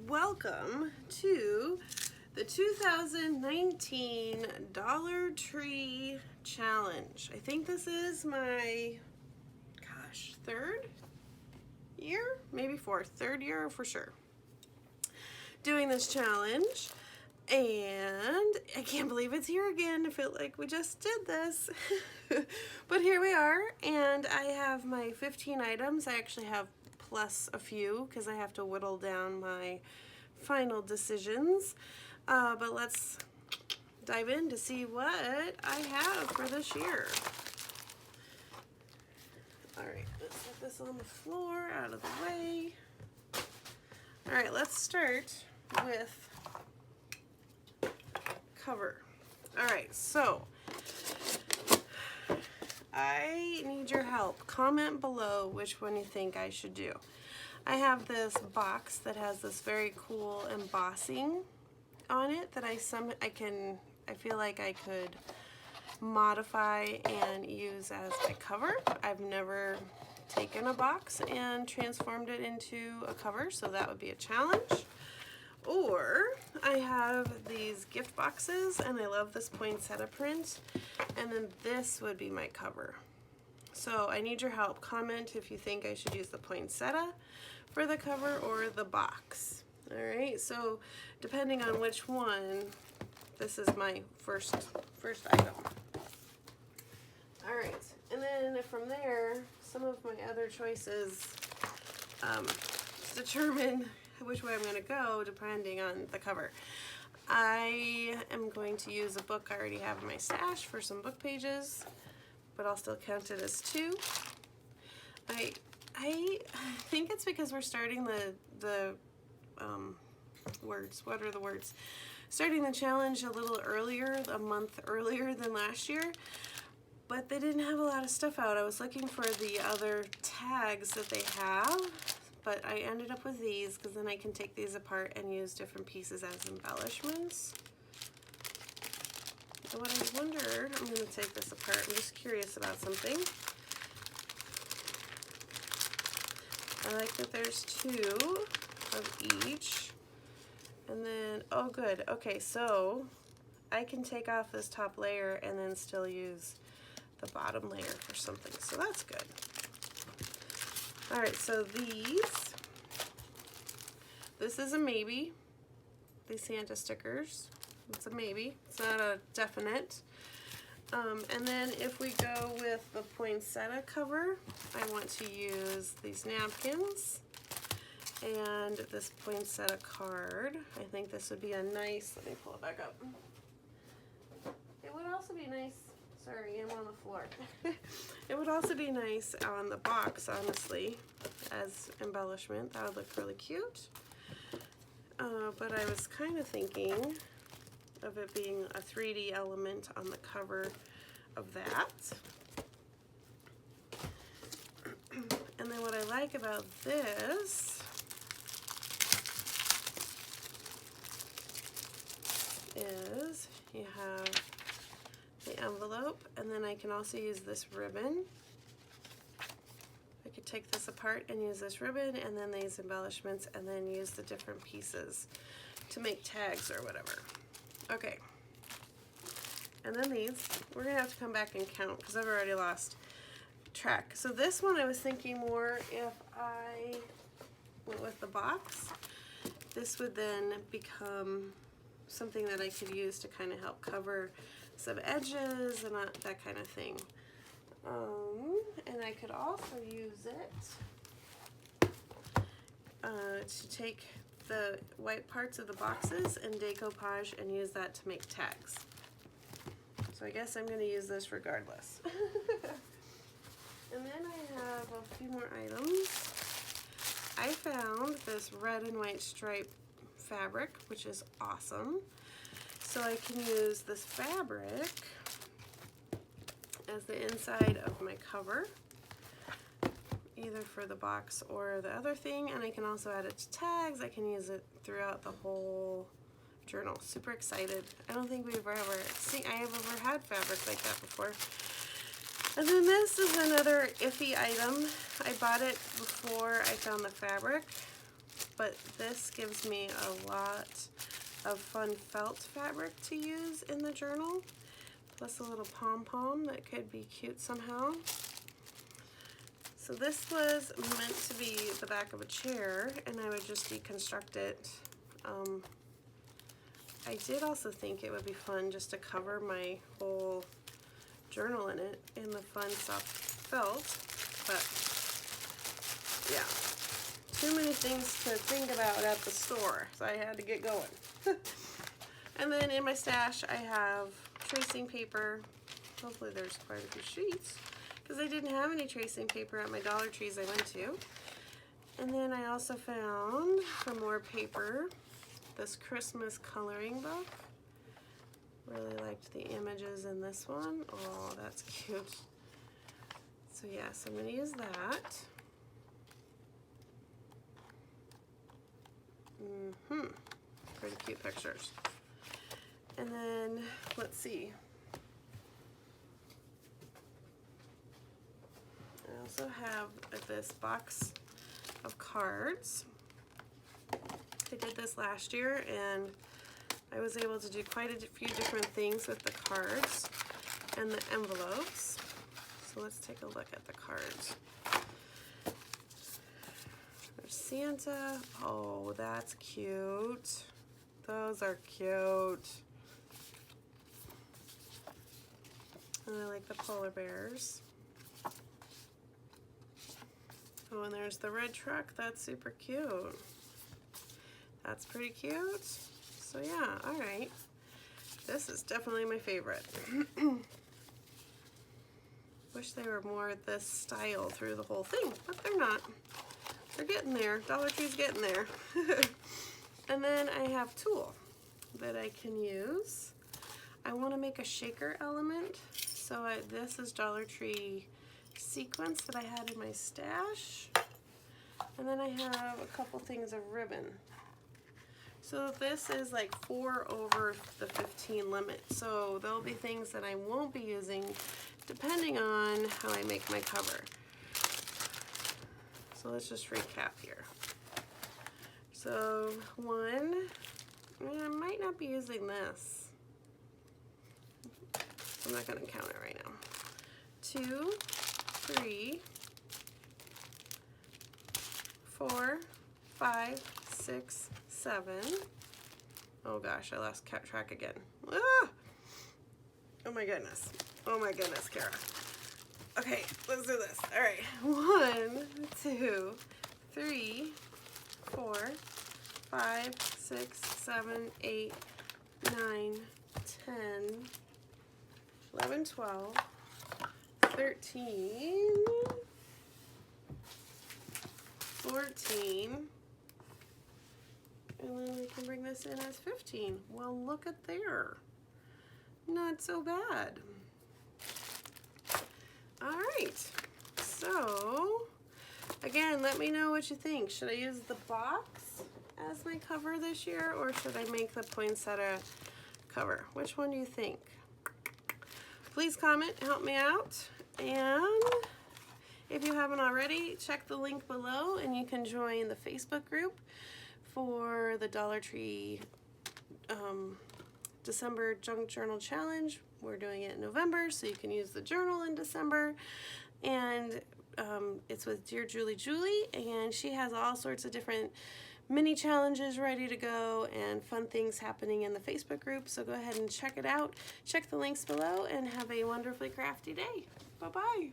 welcome to the 2019 Dollar Tree Challenge. I think this is my, third year? Maybe fourth. Third year for sure. Doing this challenge. And I can't believe it's here again. I feel like we just did this. But here we are, and I have my 15 items. I actually have plus a few because I have to whittle down my final decisions. But let's dive in to see what I have for this year. Alright, let's set this on the floor, out of the way. Alright, let's start with cover. Alright, so I need your help. Comment below which one you think I should do. I have this box that has this very cool embossing on it that I feel like I could modify and use as my cover. I've never taken a box and transformed it into a cover, so that would be a challenge. Or I have these gift boxes, and I love this poinsettia print, and then this would be my cover. So I need your help. Comment if you think I should use the poinsettia for the cover or the box. Alright, so depending on which one, this is my first item. Alright, and then from there, some of my other choices determine which way I'm going to go depending on the cover. I am going to use a book I already have in my stash for some book pages, but I'll still count it as two. I think it's because we're starting the words. What are the words? Starting the challenge a little earlier, a month earlier than last year, but they didn't have a lot of stuff out. I was looking for the other tags that they have, but I ended up with these because then I can take these apart and use different pieces as embellishments. So what I wonder, I'm going to take this apart. I'm just curious about something. I like that there's two of each. And then, oh good, okay, so I can take off this top layer and then still use the bottom layer for something, so that's good. Alright, so this is a maybe. These Santa stickers, it's a maybe, it's not a definite. And then if we go with the poinsettia cover, I want to use these napkins and this poinsettia card. I think this would be a nice, let me pull it back up. It would also be nice, sorry, I'm on the floor. It would also be nice on the box, honestly, as embellishment. That would look really cute. But I was kind of thinking of it being a 3D element on the cover of that. And then what I like about this is you have the envelope, and then I can also use this ribbon. I could take this apart and use this ribbon and then these embellishments and then use the different pieces to make tags or whatever. Okay, and then these, we're gonna have to come back and count because I've already lost track. So this one I was thinking more if I went with the box, this would then become something that I could use to kind of help cover some edges and that kind of thing. And I could also use it to take the white parts of the boxes and decoupage and use that to make tags. So I guess I'm going to use this regardless. And then I have a few more items. I found this red and white stripe fabric, which is awesome. So I can use this fabric as the inside of my cover, either for the box or the other thing, and I can also add it to tags. I can use it throughout the whole journal. Super excited. I don't think I have ever had fabric like that before. And then this is another iffy item. I bought it before I found the fabric, but this gives me a lot of fun felt fabric to use in the journal, plus a little pom-pom that could be cute somehow. So this was meant to be the back of a chair, and I would just deconstruct it. I did also think it would be fun just to cover my whole journal in it, in the fun soft felt, but yeah, too many things to think about at the store, so I had to get going. And then in my stash I have tracing paper. Hopefully there's quite a few sheets, because I didn't have any tracing paper at my Dollar Trees I went to. And then I also found, for more paper, this Christmas coloring book. Really liked the images in this one. Oh, that's cute. So yes, I'm going to use that. Pretty cute pictures. And then, let's see. I also have this box of cards. I did this last year, and I was able to do quite a few different things with the cards and the envelopes. So let's take a look at the cards. There's Santa. Oh, that's cute. Those are cute. And I like the polar bears. Oh, and there's the red truck. That's super cute. That's pretty cute. So yeah, all right. This is definitely my favorite. Wish they were more this style through the whole thing, but they're not. They're getting there. Dollar Tree's getting there. And then I have tulle that I can use. I want to make a shaker element. So this is Dollar Tree sequins that I had in my stash. And then I have a couple things of ribbon. So this is like 4 over the 15 limit. So there'll be things that I won't be using depending on how I make my cover. So let's just recap here. So 1, I might not be using this. I'm not going to count it right now. 2, 3, 4, 5, 6, 7. Oh gosh, I lost track again. Ah! Oh my goodness. Oh my goodness, Cara. Okay, let's do this. All right. 1, 2, 3, 4, 5, 6, 7, 8, 9, 10, 11, 12, 13, 14, and then we can bring this in as 15. Well, look at there. Not so bad. All right. So, again, let me know what you think. Should I use the box as my cover this year, or should I make the poinsettia cover? Which one do you think? Please comment, help me out, and if you haven't already, check the link below and you can join the Facebook group for the Dollar Tree December Junk Journal Challenge. We're doing it in November, so you can use the journal in December. And it's with DearJulieJulie, and she has all sorts of different mini challenges ready to go and fun things happening in the Facebook group. So go ahead and check it out. Check the links below and have a wonderfully crafty day. Bye-bye.